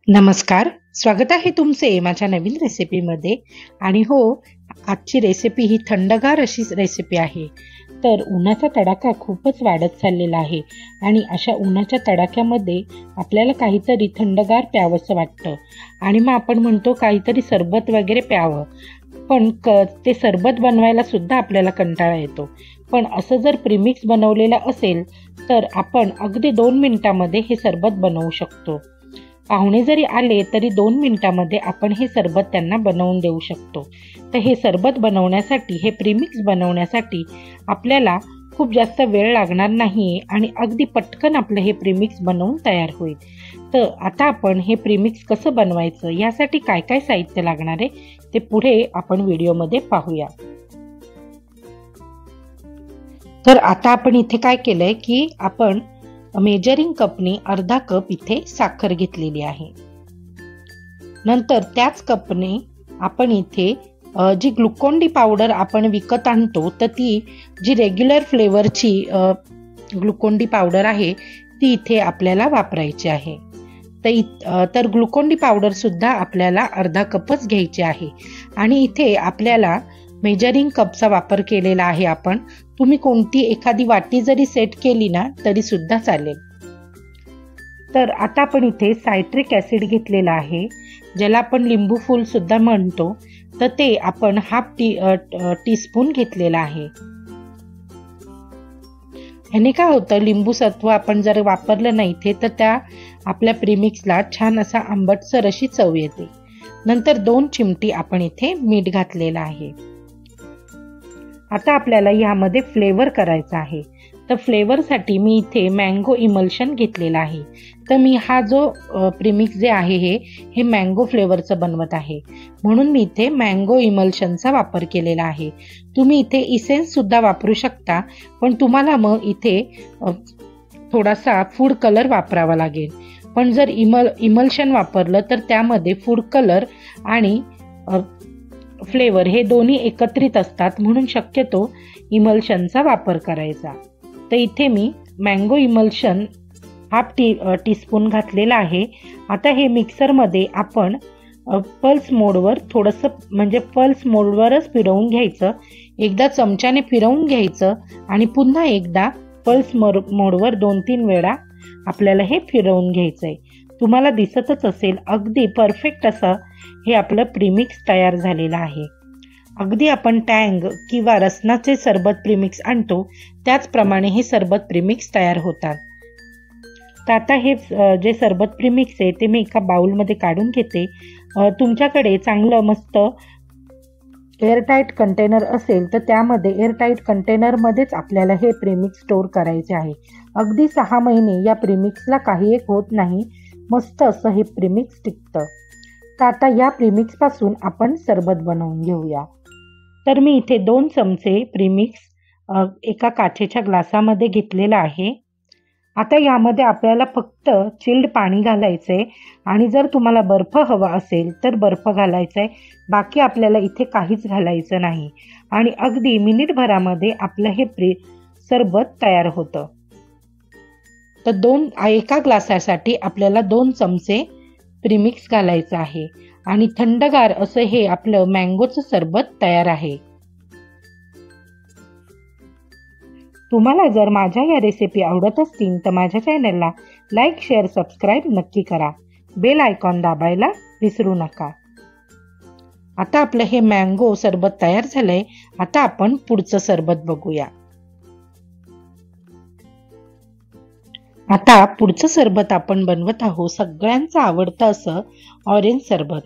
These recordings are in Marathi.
नमस्कार, स्वागत आहे तुमचे माझ्या नवीन रेसिपीमध्ये. आणि हो, आजची रेसिपी ही थंडगार अशी रेसिपी आहे. तर उन्हाचा तडाखा खूपच वाढत चाललेला आहे आणि अशा उन्हाच्या तडाख्यामध्ये आपल्याला काहीतरी थंडगार प्यावंसं वाटतं आणि मग आपण म्हणतो काहीतरी सरबत वगैरे प्यावं. पण ते सरबत बनवायला सुद्धा आपल्याला कंटाळा येतो. पण असं जर प्रीमिक्स बनवलेलं असेल तर आपण अगदी 2 मिनिटामध्ये हे सरबत बनवू शकतो. पाहुणे जरी आले तरी 2 मिनिटामध्ये आपण हे सरबत त्यांना बनवून देऊ शकतो. तर हे सरबत बनवण्यासाठी, हे प्रीमिक्स बनवण्यासाठी आपल्याला खूप जास्त वेळ लागणार नाही आणि अगदी पटकन आपलं हे प्रीमिक्स बनवून तयार होईल. तर आता आपण हे प्रीमिक्स कसं बनवायचं, यासाठी काय काय साहित्य लागणार आहे ते पुढे आपण व्हिडिओमध्ये पाहूया. तर आता आपण इथे काय केलंय की आपण मेजरिंग कपने अर्धा कप इथे साखर घेतलेली आहे. नंतर त्याच कपने आपण इथे जी ग्लुकोन डी पावडर आपण विकत आणतो, तर ती जी रेग्युलर फ्लेवरची ग्लुकोन डी पावडर आहे ती इथे आपल्याला वापरायची आहे. तर ग्लुकोन डी पावडर सुद्धा आपल्याला अर्धा कपच घ्यायची आहे आणि इथे आपल्याला मेजरिंग कपचा वापर केलेला आहे आपण. तुम्ही कोणती एखादी वाटी जरी सेट केली ना तरी सुद्धा चालेल. तर आता आपण इथे सायट्रिक ॲसिड घेतलेला आहे, ज्याला आपण लिंबू फूल सुद्धा म्हणतो. तर ते आपण हाफ टीस्पून घेतलेला आहे. ह्याने काय होतं, लिंबू सत्व आपण जर वापरलं नाही इथे तर त्या आपल्या प्रीमिक्सला छान असा आंबटसर अशी चव येते. नंतर 2 चिमटी आपण इथे मीठ घातलेलं आहे. आता आपल्याला यामध्ये फ्लेवर करायचा आहे. तर फ्लेवरसाठी मी इथे मँगो इमल्शन घेतलेला आहे. तर मी हा जो प्रीमिक्स जे आहे हे मँगो फ्लेवरचं बनवत आहे, म्हणून मी इथे मँगो इमल्शनचा वापर केलेला आहे. तुम्ही इथे इसेन्स सुद्धा वापरू शकता, पण तुम्हाला मग इथे थोडासा फूड कलर वापरावा लागेल. पण जर इमल्शन वापरलं तर त्यामध्ये फूड कलर आणि फ्लेवर हे दोन्ही एकत्रित असतात, म्हणून शक्यतो इमल्शनचा वापर करायचा. तर इथे मी मँगो इमल्शन हाफ टीस्पून घातलेला आहे. आता हे मिक्सरमध्ये आपण पल्स मोडवर थोडंसं, म्हणजे पल्स मोडवरच फिरवून घ्यायचं. एकदा चमच्याने फिरवून घ्यायचं आणि पुन्हा एकदा पल्स मोडवर 2-3 वेळा आपल्याला हे फिरवून घ्यायचं आहे. तुम्हाला दिसतच असेल अगदी परफेक्ट असं हे आपलं प्रीमिक्स तयार झालेलं आहे. अगदी आपण टँग किंवा रसनाचे सरबत प्रीमिक्स आणतो त्याचप्रमाणे हे सरबत प्रीमिक्स तयार होतात. तर आता हे जे सरबत प्रीमिक्स आहे ते मी एका बाउलमध्ये काढून घेते. तुमच्याकडे चांगलं मस्त एअरटाईट कंटेनर असेल तर त्यामध्ये एअरटाईट कंटेनरमध्येच आपल्याला हे प्रीमिक्स स्टोअर करायचे आहे. अगदी 6 महिने या प्रीमिक्सला काही एक होत नाही, मस्त असं हे प्रीमिक्स टिकतं. तर आता या प्रीमिक्सपासून आपण सरबत बनवून घेऊया. तर मी इथे 2 चमचे प्रीमिक्स एका काचेच्या ग्लासामध्ये घेतलेला आहे. आता यामध्ये आपल्याला फक्त चिल्ड पाणी घालायचं आहे आणि जर तुम्हाला बर्फ हवा असेल तर बर्फ घालायचा आहे. बाकी आपल्याला इथे काहीच घालायचं नाही आणि अगदी मिनिटभरामध्ये आपलं हे सरबत तयार होतं. तर एका ग्लासासाठी आपल्याला 2 चमचे प्रीमिक्स घालायचं आहे आणि थंडगार असं हे आपलं मँगोचं सरबत तयार आहे. तुम्हाला जर माझ्या या रेसिपी आवडत असतील तर माझ्या चॅनलला लाईक, शेअर, सबस्क्राईब नक्की करा. बेल आयकॉन दाबायला विसरू नका. आता आपलं हे मँगो सरबत तयार झालंय. आता आपण पुढचं सरबत बघूया. आता पुढचं सरबत आपण बनवत आहोत सगळ्यांचं आवडतं असं ऑरेंज सरबत.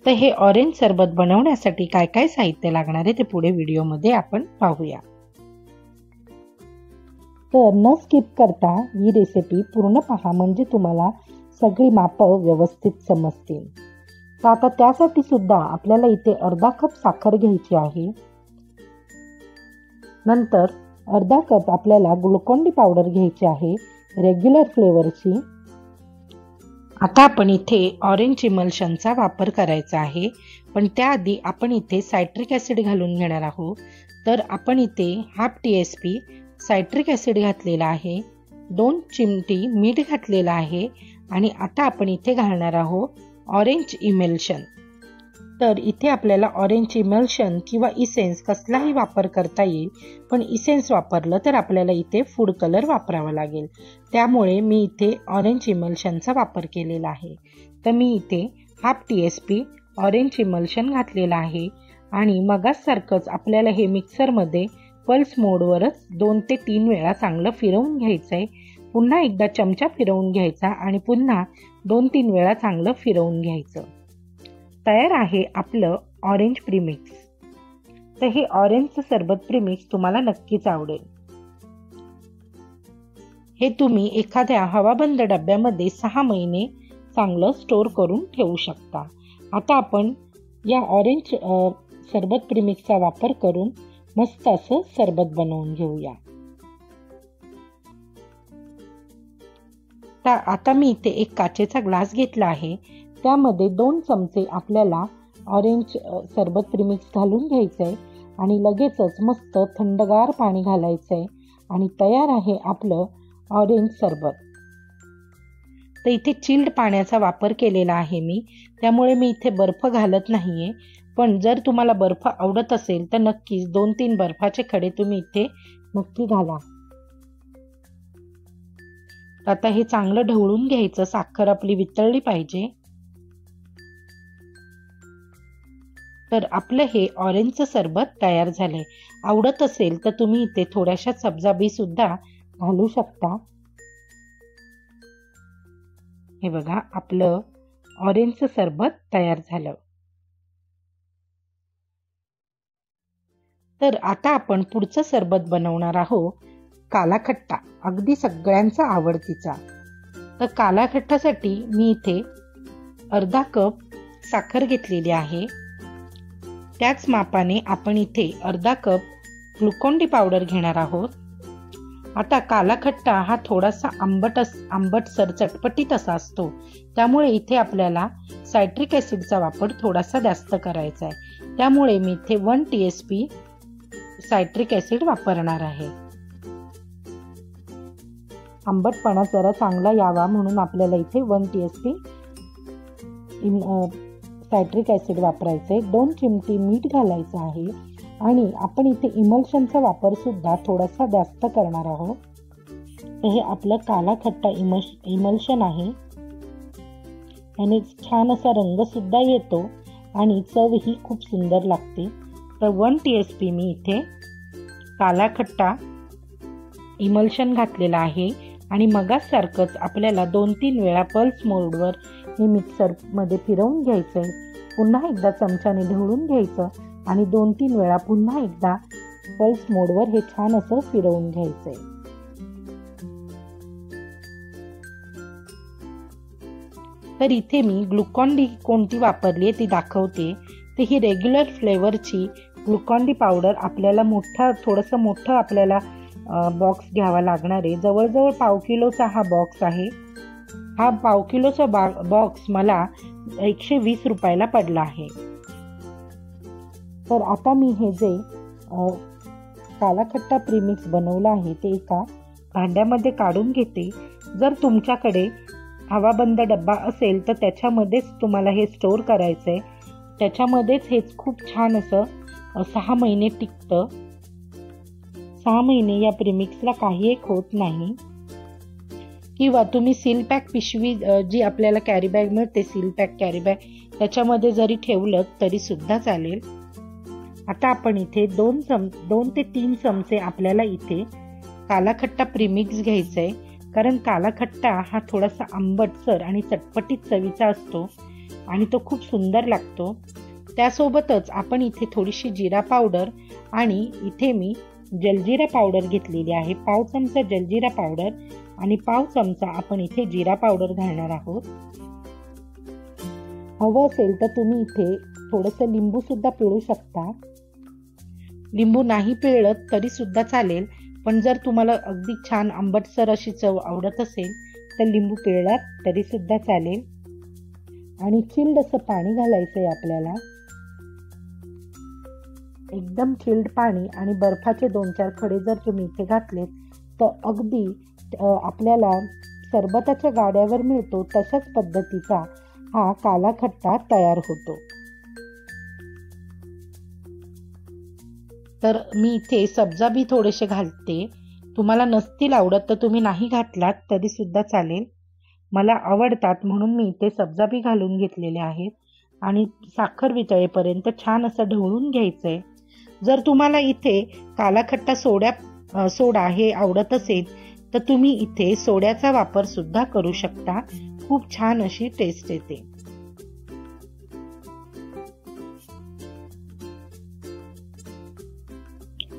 तर हे ऑरेंज सरबत बनवण्यासाठी काय काय साहित्य लागणार आहे ते पुढे व्हिडिओमध्ये आपण पाहूया. तर न स्किप करता ही रेसिपी पूर्ण पहा, म्हणजे तुम्हाला सगळी मापं व्यवस्थित समजतील. तर आता त्यासाठी सुद्धा आपल्याला इथे अर्धा कप साखर घ्यायची आहे. नंतर अर्धा कप आपल्याला ग्लुकोन डी पावडर घ्यायची आहे रेग्युलर फ्लेवरची. आता आपण इथे ऑरेंज इमल्शनचा वापर करायचा आहे, पण त्याआधी आपण इथे सायट्रिक ॲसिड घालून घेणार आहोत. तर आपण इथे हाफ TSP सायट्रिक ॲसिड घातलेला आहे, 2 चिमटी मीठ घातलेला आहे आणि आता आपण इथे घालणार आहोत ऑरेंज इमल्शन. तर इथे आपल्याला ऑरेंज इमल्शन किंवा इसेन्स कसलाही वापर करता येईल, पण इसेन्स वापरलं तर आपल्याला इथे फूड कलर वापरावा लागेल. त्यामुळे मी इथे ऑरेंज इमल्शनचा वापर केलेला आहे. तर मी इथे हाफ TSP ऑरेंज इमल्शन घातलेला आहे आणि मगासारखंच आपल्याला हे मिक्सरमध्ये पल्स मोडवरच 2 ते 3 वेळा चांगलं फिरवून घ्यायचं आहे. पुन्हा एकदा चमचा फिरवून घ्यायचा आणि पुन्हा 2-3 वेळा चांगलं फिरवून घ्यायचं. तयार आहे आपलं ऑरेंज प्रीमिक्स. तर हे ऑरेंजचं सरबत प्रीमिक्स तुम्हाला नक्कीच आवडेल. हे तुम्ही एखाद्या हवाबंद डब्यामध्ये 6 महिने चांगलं स्टोर करून ठेवू शकता. आता आपण या ऑरेंज सरबत प्रीमिक्सचा वापर करून मस्त असं सरबत बनवून घेऊया. तर आता मी इथे एक काचेचा ग्लास घेतला आहे. त्यामध्ये 2 चमचे आपल्याला ऑरेंज सरबत प्रीमिक्स घालून घ्यायचं आहे आणि लगेचच मस्त थंडगार पाणी घालायचं आहे आणि तयार आहे आपलं ऑरेंज सरबत. तर इथे चिल्ड पाण्याचा वापर केलेला आहे मी, त्यामुळे मी इथे बर्फ घालत नाहीये. पण जर तुम्हाला बर्फ आवडत असेल तर नक्कीच 2-3 बर्फाचे खडे तुम्ही इथे नक्की घाला. आता हे चांगलं ढवळून घ्यायचं. साखर आपली वितळली पाहिजे. तर आपलं हे ऑरेंजचं सरबत तयार झालंय. आवडत असेल तर तुम्ही इथे थोड्याशा सब्जा बी सुद्धा घालू शकता. हे बघा, आपलं ऑरेंजचं सरबत तयार झालं. तर आता आपण पुढचं सरबत बनवणार आहोत काला खट्टा, अगदी सगळ्यांचा आवडतीचा. तर काला खट्टासाठी मी इथे अर्धा कप साखर घेतलेली आहे. त्याच मापाने आपण इथे अर्धा कप ग्लुकॉन-डी पावडर घेणार आहोत. आता काला खट्टा हा थोडासा आंबटसर चटपटीत असा असतो, त्यामुळे इथे आपल्याला सायट्रिक ॲसिडचा वापर थोडासा जास्त करायचा आहे. त्यामुळे मी इथे 1 TSP सायट्रिक ॲसिड वापरणार आहे. आंबटपणा जरा चांगला यावा म्हणून आपल्याला इथे 1 TSP सायट्रिक ॲसिड वापरायचे. 2 चिमटी मीठ घालायचं आहे आणि आपण इथे इमल्शनचा वापर सुद्धा थोडासा जास्त करणार आहोत. हे आपलं काला खट्टा इमल्शन आहे. आणि छान असा रंग सुद्धा येतो आणि चव ही खूप सुंदर लागते. तर 1 TSP मी इथे काला खट्टा इमल्शन घातलेला आहे आणि मगासारखंच आपल्याला 2-3 वेळा पल्स मोडवर हे मिक्सरमध्ये फिरवून घ्यायचं आहे. पुन्हा एकदा चमच्याने ढवळून घ्यायचं आणि 2-3 वेळा पुन्हा एकदा पल्स मोडवर हे छान असं फिरवून घ्यायचं आहे. तर इथे मी ग्लुकॉन-डी कोणती वापरली आहे ती दाखवते. तर ही रेग्युलर फ्लेवरची ग्लुकॉन-डी पावडर आपल्याला थोडंसं मोठं आपल्याला बॉक्स घ्यावा लागणार आहे. जवळजवळ 1/2 किलोचा हा बॉक्स आहे. हा 1/2 किलोचा बॉक्स मला 120 रुपयाला पडला आहे. तर आता मी हे जे काला खट्टा प्रीमिक्स बनवलं आहे ते एका भांड्यामध्ये काढून घेते. जर तुमच्याकडे हवाबंद डब्बा असेल तर त्याच्यामध्येच तुम्हाला हे स्टोर करायचं आहे. त्याच्यामध्येच हे खूप छान असं 6 महिने टिकतं. 6 महिने या प्रीमिक्सला काही एक होत नाही. किंवा तुम्ही सील पॅक पिशवी जी आपल्याला कॅरी बॅग मिळते, सील पॅक कॅरी बॅग, त्याच्यामध्ये जरी ठेवलं तरी सुद्धा चालेल. आता आपण इथे 2 ते 3 चमचे आपल्याला इथे काला खट्टा प्रीमिक्स घ्यायचं आहे. कारण काला खट्टा हा थोडासा आंबटसर आणि चटपटीत चवीचा असतो आणि तो खूप सुंदर लागतो. त्यासोबतच आपण इथे थोडीशी जिरा पावडर आणि इथे मी जलजिरा पावडर घेतलेली आहे. 1/2 चमचा जलजिरा पावडर आणि 1/2 चमचा आपण इथे जिरा पावडर घालणार आहोत. हवं असेल तर तुम्ही इथे थोडंसं लिंबू सुद्धा पिळू शकता. लिंबू नाही पिळलं तरी सुद्धा चालेल, पण जर तुम्हाला अगदी छान आंबटसर अशी चव आवडत असेल तर लिंबू पिळलात तरी सुद्धा चालेल. आणि चिल्ड असं पाणी घालायचं आहे आपल्याला. एकदम चिल्ड पाणी आणि बर्फाचे 2-4 खडे जर तुम्ही इथे घातलेत तर अगदी आपल्याला सरबताच्या गाड्यावर मिळतो तशाच पद्धतीचा हा काला खट्टा तयार होतो। तर मी इथे सब्जा बी थोडेसे घालते। तुम्हाला नसतील आवडत तर तुम्ही नाही घातलात तरी सुद्धा चालेल। मला आवडतात म्हणून मी इथे सब्जा बी घालून घेतलेले आहेत आणि साखर वितळेपर्यंत छान असं ढवळून घ्यायचंय। जर तुम्हाला इथे काला खट्टा सोडा हे आवडत असेल तर तुम्ही इथे सोड्याचा वापर सुद्धा करू शकता। खूप छान अशी टेस्ट येते।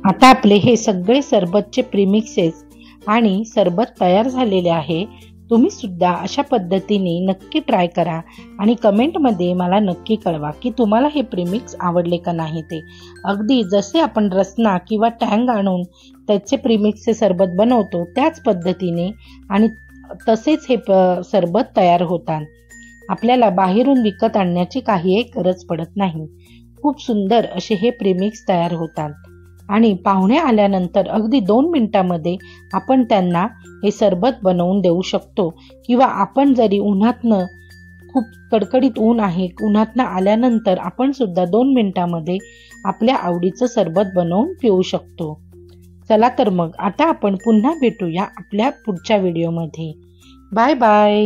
आता आपले हे सगळे सरबतचे प्रीमिक्सेस आणि सरबत तयार झालेले आहे। तुम्ही सुद्धा अशा पद्धतीने नक्की ट्राय करा आणि कमेंटमध्ये मला नक्की कळवा की तुम्हाला हे प्रीमिक्स आवडले का नाही ते। अगदी जसे आपण रसना किंवा टँग आणून त्याचे प्रीमिक्सचे सरबत बनवतो त्याच पद्धतीने आणि तसेच हे सरबत तयार होतात। आपल्याला बाहेरून विकत आणण्याची काही गरज पडत नाही। खूप सुंदर असे हे प्रीमिक्स तयार होतात आणि पाहुणे आल्यानंतर अगदी 2 मिनिटांमध्ये आपण त्यांना हे सरबत बनवून देऊ शकतो किंवा आपण जरी उन्हातनं खूप कडकडीत ऊन आहे उन्हातनं आल्यानंतर आपण सुद्धा 2 मिनिटांमध्ये आपल्या आवडीचं सरबत बनवून पिऊ शकतो। चला तर मग आता आपण पुन्हा भेटूया आपल्या पुढच्या व्हिडिओमध्ये। Bye bye.